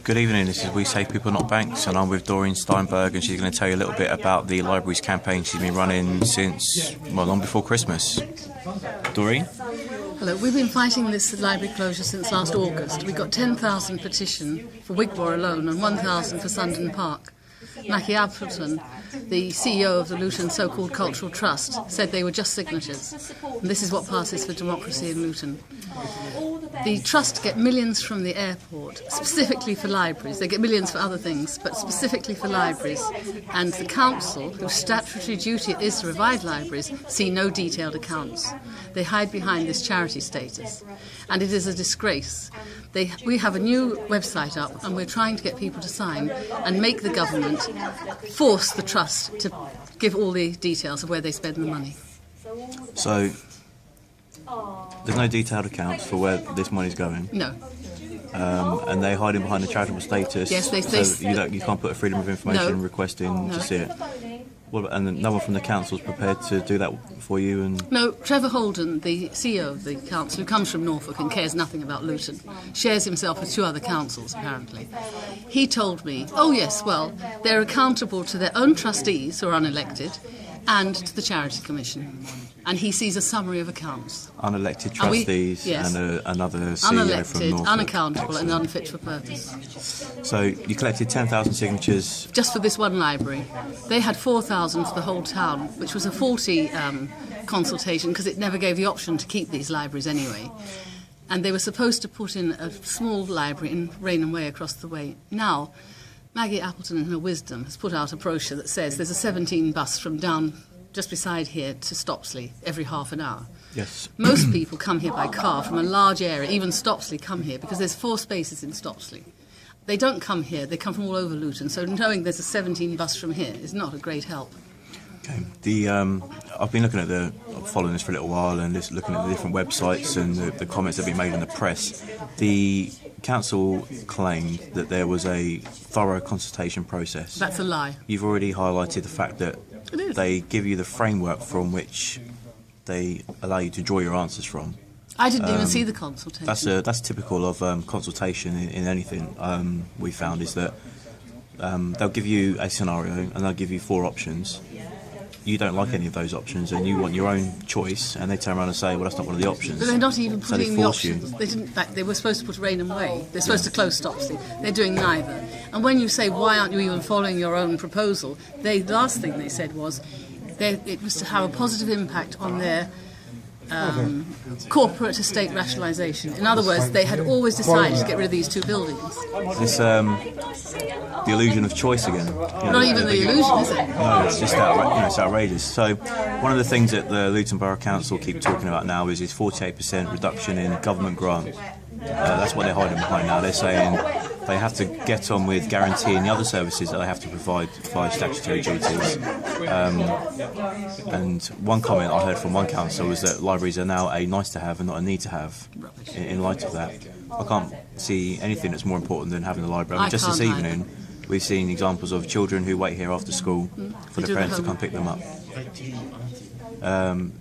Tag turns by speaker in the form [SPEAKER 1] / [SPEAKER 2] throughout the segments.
[SPEAKER 1] Good evening, this is We Save People Not Banks, and I'm with Doreen Steinberg, and she's going to tell you a little bit about the library's campaign she's been running since, well, long before Christmas. Doreen?
[SPEAKER 2] Hello, we've been fighting this library closure since last August. We got 10,000 petition for Wigmore alone and 1,000 for Sundon Park. Maggie Appleton, the CEO of the Luton so-called Cultural Trust, said they were just signatures. And this is what passes for democracy in Luton. The Trust get millions from the airport, specifically for libraries. They get millions for other things, but specifically for libraries. And the council, whose statutory duty it is to revive libraries, see no detailed accounts. They hide behind this charity status. And it is a disgrace. We have a new website up, and we're trying to get people to sign and make the government force the Trust to give all the details of where they spend the money.
[SPEAKER 1] So, there's no detailed accounts for where this money's going?
[SPEAKER 2] No.
[SPEAKER 1] And they're hiding behind the charitable status?
[SPEAKER 2] Yes,
[SPEAKER 1] you can't put a freedom of information request in to see it? And no one from the council's prepared to do that for you?
[SPEAKER 2] No, Trevor Holden, the CEO of the council, who comes from Norfolk and cares nothing about Luton, shares himself with 2 other councils, apparently. He told me, oh yes, well, they're accountable to their own trustees, who are unelected, and to the Charity Commission. And he sees a summary of accounts.
[SPEAKER 1] Unelected trustees
[SPEAKER 2] yes.
[SPEAKER 1] And another CEO
[SPEAKER 2] unelected,
[SPEAKER 1] from Norfolk.
[SPEAKER 2] Unaccountable and unfit for purpose.
[SPEAKER 1] So you collected 10,000 signatures?
[SPEAKER 2] Just for this one library. They had 4,000 for the whole town, which was a faulty consultation because it never gave the option to keep these libraries anyway. And they were supposed to put in a small library in Rainham Way across the way. Now, Maggie Appleton, in her wisdom, has put out a brochure that says there's a 17 bus from down just beside here to Stopsley every half an hour.
[SPEAKER 1] Yes.
[SPEAKER 2] Most people come here by car from a large area, even Stopsley come here because there's 4 spaces in Stopsley. They don't come here, they come from all over Luton, so knowing there's a 17 bus from here is not a great help.
[SPEAKER 1] Okay. I've been following this for a little while and just looking at the different websites and the comments that have been made in the press. The council claimed that there was a thorough consultation process.
[SPEAKER 2] That's a lie.
[SPEAKER 1] You've already highlighted the fact that they give you the framework from which they allow you to draw your answers from.
[SPEAKER 2] I didn't even see the consultation.
[SPEAKER 1] That's typical of consultation in anything. We found is that they'll give you a scenario and they'll give you 4 options. You don't like any of those options and you want your own choice, and they turn around and say, well, that's not one of the options.
[SPEAKER 2] But they're not even putting the options.
[SPEAKER 1] You.
[SPEAKER 2] They didn't. They were supposed to put Rainham Way. They're supposed to close Stopsley. They're doing neither. And when you say, why aren't you even following your own proposal, the last thing they said was it was to have a positive impact on their corporate estate rationalisation. In other words, they had always decided to get rid of these 2 buildings.
[SPEAKER 1] Is this the illusion of choice again?
[SPEAKER 2] Not even the illusion, is it?
[SPEAKER 1] No, it's just it's outrageous. So one of the things that the Luton Borough Council keep talking about now is 48% reduction in government grant. That's what they're hiding behind now. They're saying they have to get on with guaranteeing the other services that they have to provide by statutory duties. And one comment I heard from one council was that libraries are now a nice to have and not a need to have. In light of that, I can't see anything that's more important than having a library. I mean, just this evening, we've seen examples of children who wait here after school for their parents to come pick them up.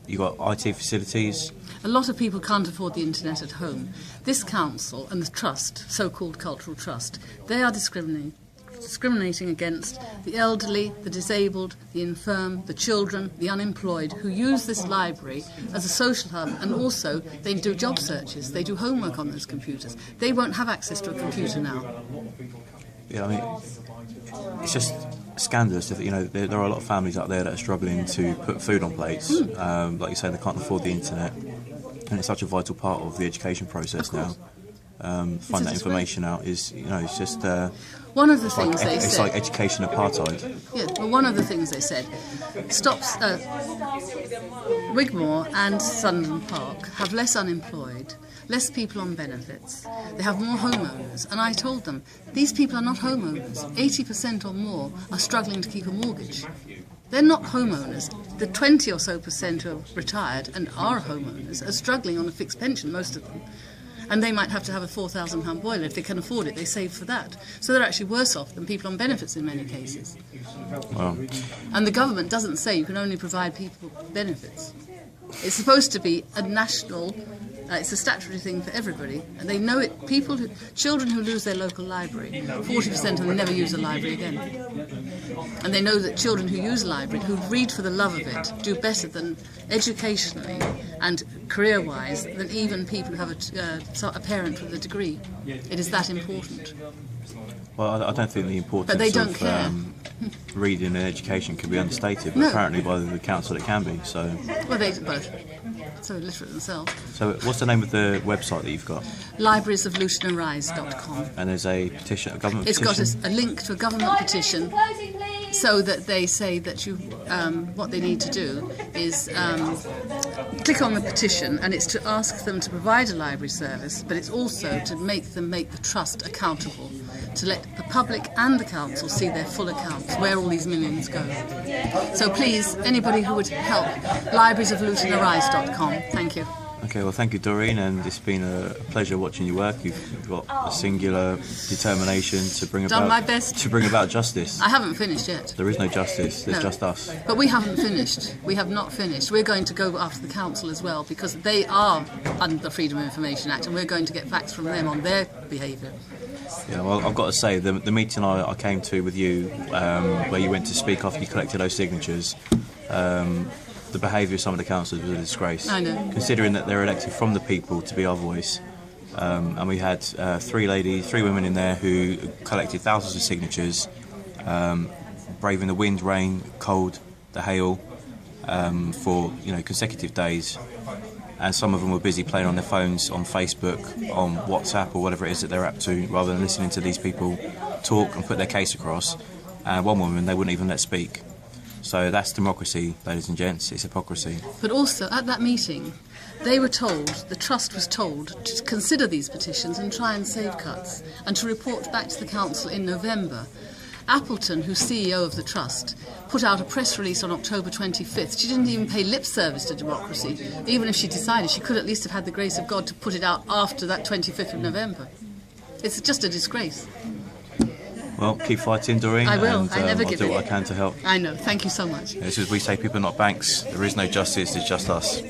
[SPEAKER 1] You've got IT facilities.
[SPEAKER 2] A lot of people can't afford the internet at home. This council and the trust, so-called cultural trust, they are discriminating against the elderly, the disabled, the infirm, the children, the unemployed, who use this library as a social hub, and also they do job searches, they do homework on those computers. They won't have access to a computer now.
[SPEAKER 1] Yeah, I mean, it's just scandalous. There are a lot of families out there that are struggling to put food on plates. Like you say, they can't afford the internet, and it's such a vital part of the education process now. Find that information out is, it's just...
[SPEAKER 2] one of the things they said...
[SPEAKER 1] It's like education apartheid.
[SPEAKER 2] Yeah, well, one of the things they said, Wigmore and Sundon Park have less unemployed, less people on benefits, they have more homeowners, and I told them, these people are not homeowners. 80% or more are struggling to keep a mortgage. They're not homeowners. The 20% or so who are retired and are homeowners are struggling on a fixed pension, most of them. And they might have to have a £4,000 boiler. If they can afford it, they save for that. So they're actually worse off than people on benefits in many cases.
[SPEAKER 1] Wow.
[SPEAKER 2] And the government doesn't say you can only provide people benefits. It's supposed to be a national It's a statutory thing for everybody, and they know it. Children who lose their local library, 40% of them never use a library again. And they know that children who use a library, who read for the love of it, do better than educationally and career-wise than even people who have a parent with a degree. It is that important.
[SPEAKER 1] Well, I don't think the importance
[SPEAKER 2] But they don't
[SPEAKER 1] of
[SPEAKER 2] care.
[SPEAKER 1] Reading and education can be understated, but
[SPEAKER 2] No.
[SPEAKER 1] apparently by the council it can be. So,
[SPEAKER 2] Well, they both. So literate themselves.
[SPEAKER 1] so what's the name of the website that you've got?
[SPEAKER 2] libriesoflutonarise.com.
[SPEAKER 1] And there's a petition, a government
[SPEAKER 2] It's got
[SPEAKER 1] petition.
[SPEAKER 2] a link to a government petition, so that they say that what they need to do is click on the petition, and it's to ask them to provide a library service, but it's also to make them make the trust accountable, to let the public and the council see their full accounts, where all these millions go. So please, anybody who would help, libriesoflutonarise.com. Thank you.
[SPEAKER 1] Okay, well, thank you, Doreen, and it's been a pleasure watching your work. You've got a singular determination to bring
[SPEAKER 2] Done
[SPEAKER 1] about
[SPEAKER 2] my best.
[SPEAKER 1] to bring about justice.
[SPEAKER 2] I haven't finished yet.
[SPEAKER 1] There is no justice. There's
[SPEAKER 2] No.
[SPEAKER 1] just us.
[SPEAKER 2] But we haven't finished. We have not finished. We're going to go after the council as well, because they are under the Freedom of Information Act, and we're going to get facts from them on their behaviour.
[SPEAKER 1] Yeah, well, I've got to say, the meeting I came to with you, where you went to speak after you collected those signatures, the behaviour of some of the councillors was a disgrace.
[SPEAKER 2] I know.
[SPEAKER 1] Considering that they're elected from the people to be our voice. And we had three women in there who collected thousands of signatures, braving the wind, rain, cold, the hail, for consecutive days. And some of them were busy playing on their phones, on Facebook, on WhatsApp, or whatever it is that they're up to, rather than listening to these people talk and put their case across. And one woman they wouldn't even let speak. So that's democracy, ladies and gents. It's hypocrisy.
[SPEAKER 2] But also, at that meeting, they were told, the Trust was told, to consider these petitions and try and save cuts, and to report back to the council in November. Appleton, who's CEO of the Trust, put out a press release on October 25th. She didn't even pay lip service to democracy. Even if she decided, she could at least have had the grace of God to put it out after that 25th of November. It's just a disgrace.
[SPEAKER 1] Well, keep fighting, Doreen.
[SPEAKER 2] I will.
[SPEAKER 1] And,
[SPEAKER 2] I never
[SPEAKER 1] I'll
[SPEAKER 2] give
[SPEAKER 1] do
[SPEAKER 2] in.
[SPEAKER 1] what I can to help.
[SPEAKER 2] I know. Thank you so much.
[SPEAKER 1] This is we say people, not banks. There is no justice. It's just us.